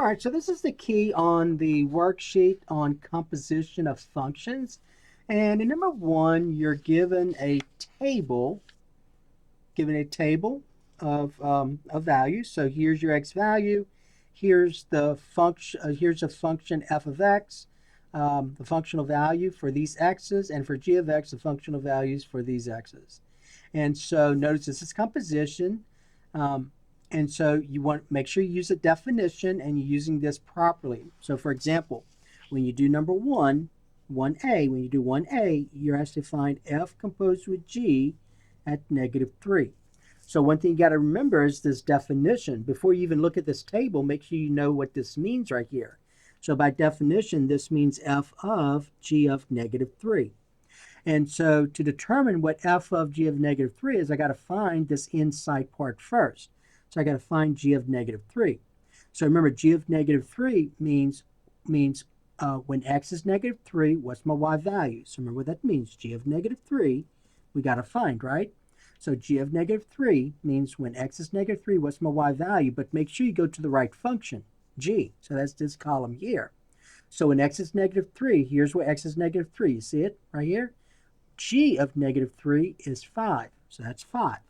All right, so this is the key on the worksheet on composition of functions. And in number one, you're table, given a table of values. So here's your x value. Here's the function. Here's a function f of x, the functional value for these x's, and for g of x, the functional values for these x's. And so notice this is composition. And so you want to make sure you use a definition and you're using this properly. So for example, when you do number one, 1a, when you do 1a, you're asked to find f composed with g at -3. So one thing you got to remember is this definition. Before you even look at this table, make sure you know what this means right here. So by definition, this means f of g of -3. And so to determine what f of g of -3 is, I got to find this inside part first. So I got to find g of -3. So remember, g of -3 means when x is -3, what's my y value? So remember what that means. G of -3, we got to find, right? So g of -3 means when x is -3, what's my y value? But make sure you go to the right function, g. So that's this column here. So when x is -3, here's where x is -3. You see it right here? G of -3 is 5. So that's 5.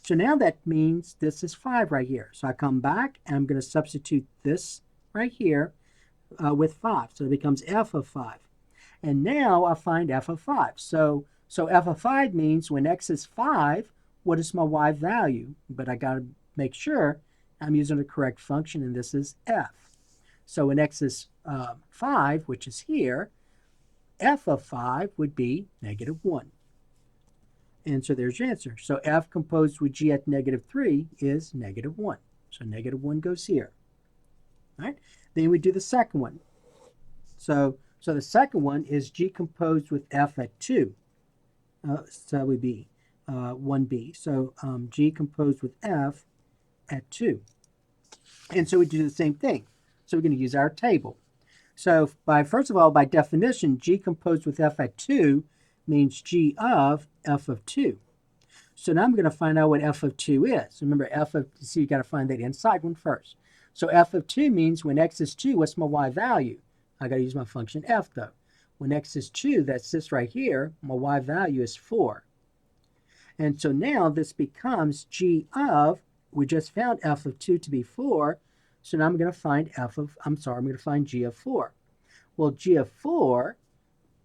So now that means this is 5 right here. So I come back and I'm going to substitute this right here with 5. So it becomes f of 5. And now I find f of 5. So f of 5 means when x is 5, what is my y value? But I got to make sure I'm using the correct function, and this is f. So when x is 5, which is here, f of 5 would be -1. And so there's your answer. So f composed with g at -3 is -1. So -1 goes here. All right. Then we do the second one. So the second one is g composed with f at 2. So that would be 1b. So g composed with f at 2. And so we do the same thing. So we're going to use our table. So first of all, by definition, g composed with f at 2 means g of f of 2. So now I'm going to find out what f of 2 is. Remember, so you got to find that inside one first. So f of 2 means when x is 2, what's my y value? I got to use my function f, though. When x is 2, that's this right here, my y value is 4. And so now this becomes g of, we just found f of 2 to be 4, so now I'm going to find I'm going to find g of 4. Well, g of 4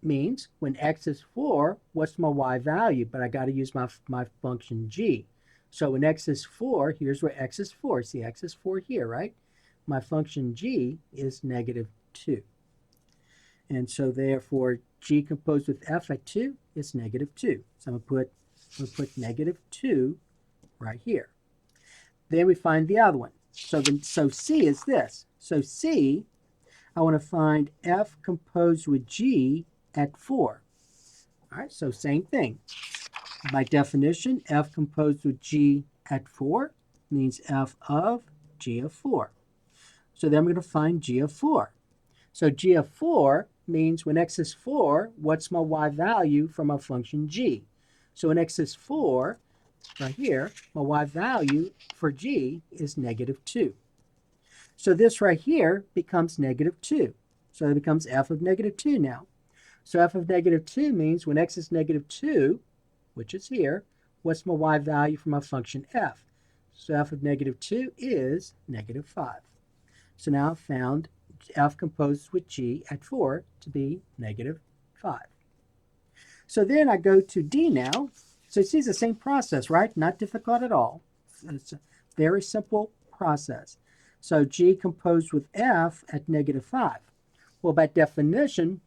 means when x is 4, what's my y value? But I got to use my function g. So when x is 4, here's where x is 4. See, x is 4 here, right? My function g is -2. And so therefore, g composed with f at 2 is -2. So I'm going to put -2 right here. Then we find the other one. So c is this. So c, I want to find f composed with g at 4. All right, so same thing. By definition, f composed with g at 4 means f of g of 4. So then I'm going to find g of 4. So g of 4 means when x is 4, what's my y value from my function g? So when x is 4, right here, my y value for g is -2. So this right here becomes -2. So it becomes f of -2 now. So f of -2 means when x is -2, which is here, what's my y value for my function f? So f of -2 is -5. So now I've found f composed with g at 4 to be -5. So then I go to d now. So see, it's the same process, right? Not difficult at all. It's a very simple process. So g composed with f at -5. Well, by definition,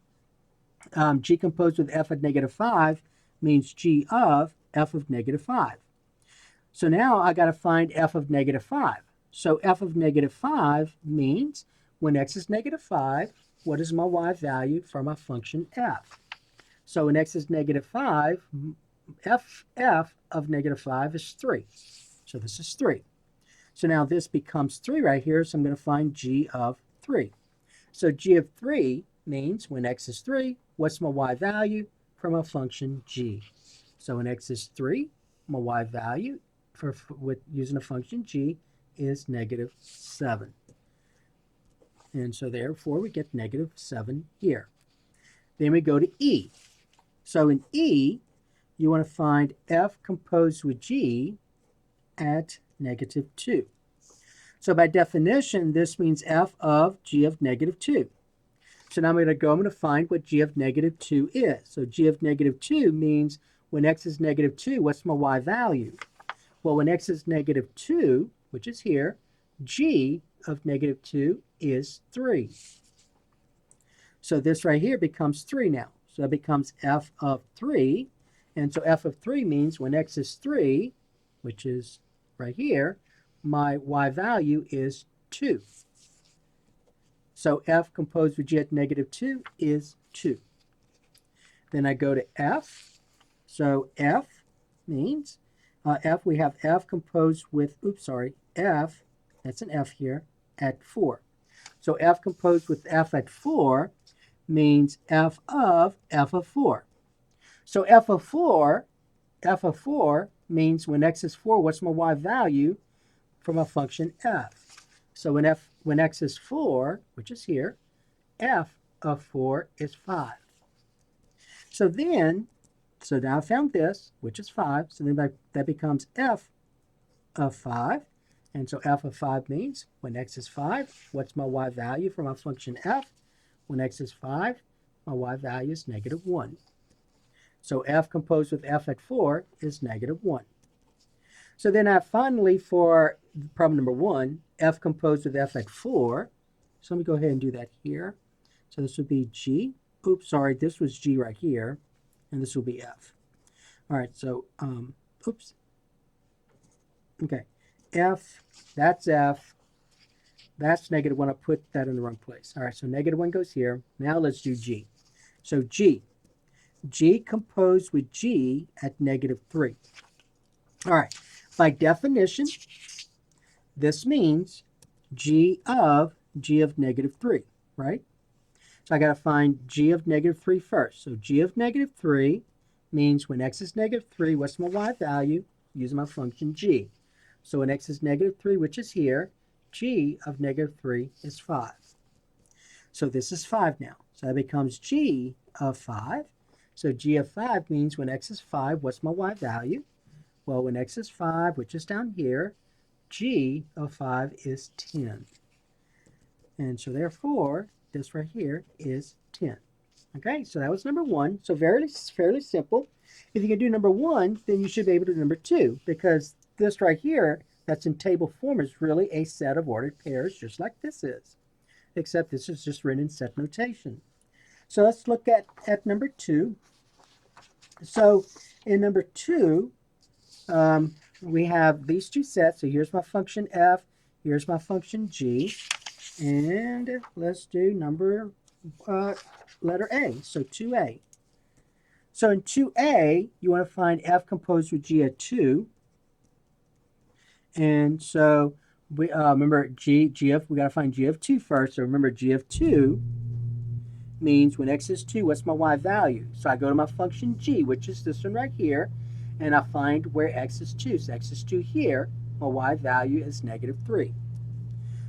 g composed with f at -5 means g of f of -5. So now I got to find f of -5. So f of -5 means when x is -5, what is my y value for my function f? So when x is -5, f of -5 is 3. So this is 3. So now this becomes 3 right here, so I'm going to find g of 3. So g of 3 means when x is 3, what's my y value from a function g? So when x is 3, my y value with using a function g is -7. And so therefore we get negative 7 here. Then we go to E. So in E, you want to find f composed with g at negative 2. So by definition, this means f of g of negative 2. So now I'm going to find what g of negative 2 is. So g of negative 2 means when x is negative 2, what's my y value? Well, when x is negative 2, which is here, g of negative 2 is 3. So this right here becomes 3 now. So it becomes f of 3. And so f of 3 means when x is 3, which is right here, my y value is 2. So f composed with g at negative 2 is 2. Then I go to f. So f means, we have f composed with, f, that's an f here, at 4. So f composed with f at 4 means f of 4. So f of 4 means when x is 4, what's my y value from a function f? So when x is 4, which is here, f of 4 is 5. So now I found this, which is 5. So then that becomes f of 5. And so f of 5 means when x is 5, what's my y value from a function f? When x is 5, my y value is negative 1. So f composed with f at 4 is negative 1. So then finally for problem number 1, f composed with f at 4. So let me go ahead and do that here. So this would be g. This was g right here. And this will be f. All right, so, Okay, f, that's negative 1. I put that in the wrong place. All right, so negative 1 goes here. Now let's do g. So g composed with g at negative 3. All right, by definition, this means g of negative 3, right? So I got to find g of negative 3 first. So g of negative 3 means when x is negative 3, what's my y value? Using my function g. So when x is negative 3, which is here, g of negative 3 is 5. So this is 5 now. So that becomes g of 5. So g of 5 means when x is 5, what's my y value? Well, when x is 5, which is down here, g of 5 is 10. And so therefore, this right here is 10. Okay, so that was number 1. So fairly simple. If you can do number 1, then you should be able to do number 2, because this right here, that's in table form, is really a set of ordered pairs, just like this is, except this is just written in set notation. So let's look at number 2. So in number 2, we have these two sets. So here's my function f, here's my function g, and let's do letter A, so 2a. So in 2a, you want to find f composed with g at 2. And so we remember we got to find g of 2 first. So remember, g of 2 means when x is 2, what's my y value? So I go to my function g, which is this one right here, and I find where x is 2. So x is 2 here, my y value is negative 3.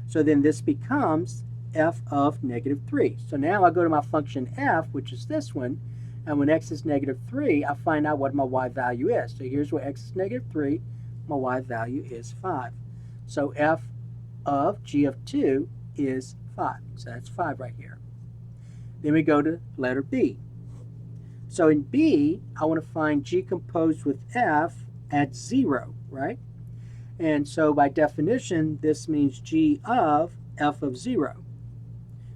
So then this becomes f of negative 3. So now I go to my function f, which is this one, and when x is negative 3, I find out what my y value is. So here's where x is negative 3, my y value is 5. So f of g of 2 is 5. So that's 5 right here. Then we go to letter B. So in B, I want to find g composed with f at 0, right? And so by definition, this means g of f of 0.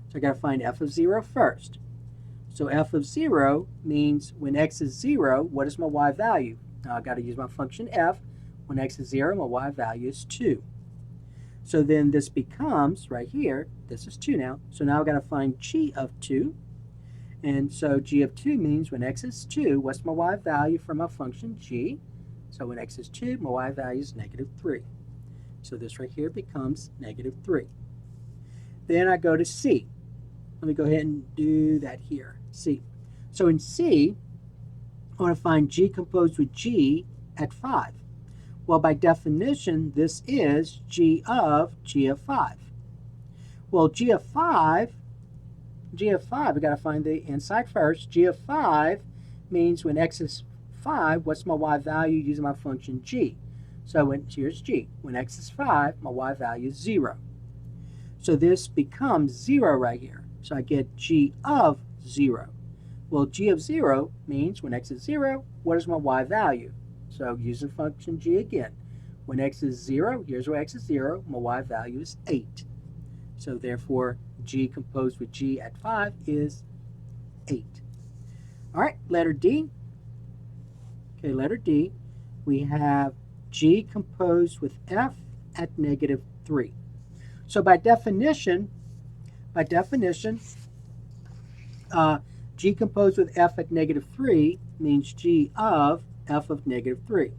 So I got to find f of 0 first. So f of 0 means when x is 0, what is my y value? Now I got to use my function f. When x is 0, my y value is 2. So then this becomes, right here, this is 2 now. So now I've got to find g of 2. And so g of 2 means when x is 2, what's my y value from my function g? So when x is 2, my y value is negative 3. So this right here becomes negative 3. Then I go to C. Let me go ahead and do that here, C. So in C, I want to find g composed with g at 5. Well, by definition, this is g of 5. Well, g of 5, we got to find the inside first. G of 5 means when x is 5, what's my y value using my function g? So here's g. When x is 5, my y value is 0. So this becomes 0 right here. So I get g of 0. Well, g of 0 means when x is 0, what is my y value? So using function g again. When x is 0, here's where x is 0, my y value is 8. So therefore, g composed with g at 5 is 8. All right, letter D. Okay, letter D, we have g composed with f at negative 3. So by definition, g composed with f at negative 3 means g of f of negative 3.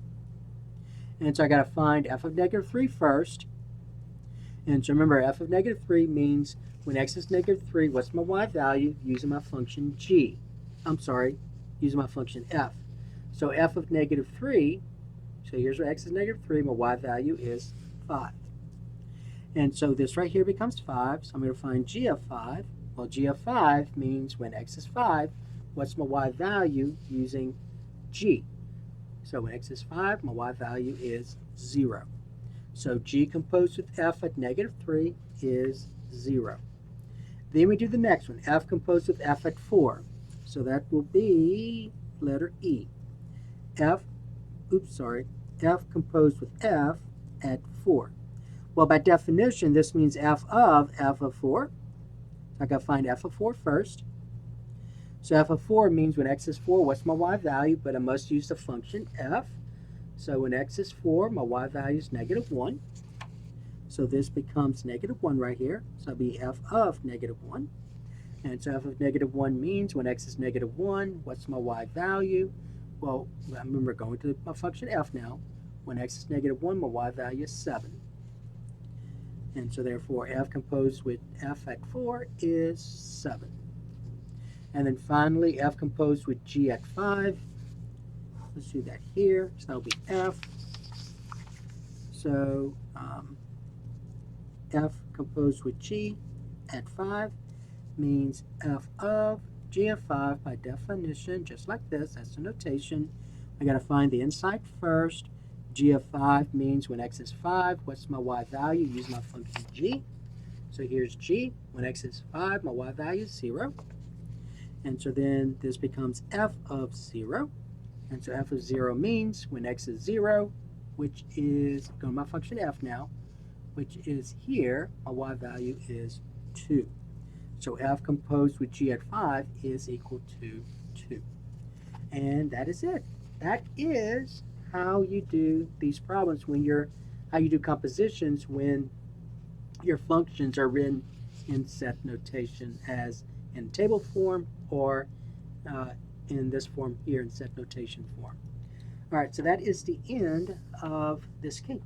And so I got to find f of negative 3 first. And so remember, f of negative 3 means when x is negative 3, what's my y value using my function g? I'm sorry, using my function f. So f of negative 3, so here's where x is negative 3, my y value is 5. And so this right here becomes 5, so I'm going to find g of 5. Well, g of 5 means when x is 5, what's my y value using g? So when x is 5, my y value is 0. So g composed with f at negative 3 is 0. Then we do the next one, f composed with f at 4. So that will be letter E. f composed with f at 4. Well, by definition, this means f of 4. I got to find f of 4 first. So f of 4 means when x is 4, what's my y value? But I must use the function f. So when x is 4, my y value is negative 1. So this becomes negative 1 right here. So it'll be f of negative 1. And so f of negative 1 means when x is negative 1, what's my y value? Well, remember going to my function f now. When x is negative 1, my y value is 7. And so therefore f composed with f at 4 is 7. And then finally f composed with g at 5. Let's do that here. So that'll be f. So f composed with g at 5 means f of g of 5 by definition, just like this. That's the notation. I got to find the inside first. G of 5 means when x is 5, what's my y value? Use my function g. So here's g. When x is 5, my y value is 0. And so then this becomes f of 0. And so f of 0 means when x is 0, which is, go to my function f now, which is here, my y value is 2. So f composed with g at 5 is equal to 2. And that is it. That is how you do these problems when how you do compositions when your functions are written in set notation as in table form or in this form here in set notation form. All right, so that is the end of this key.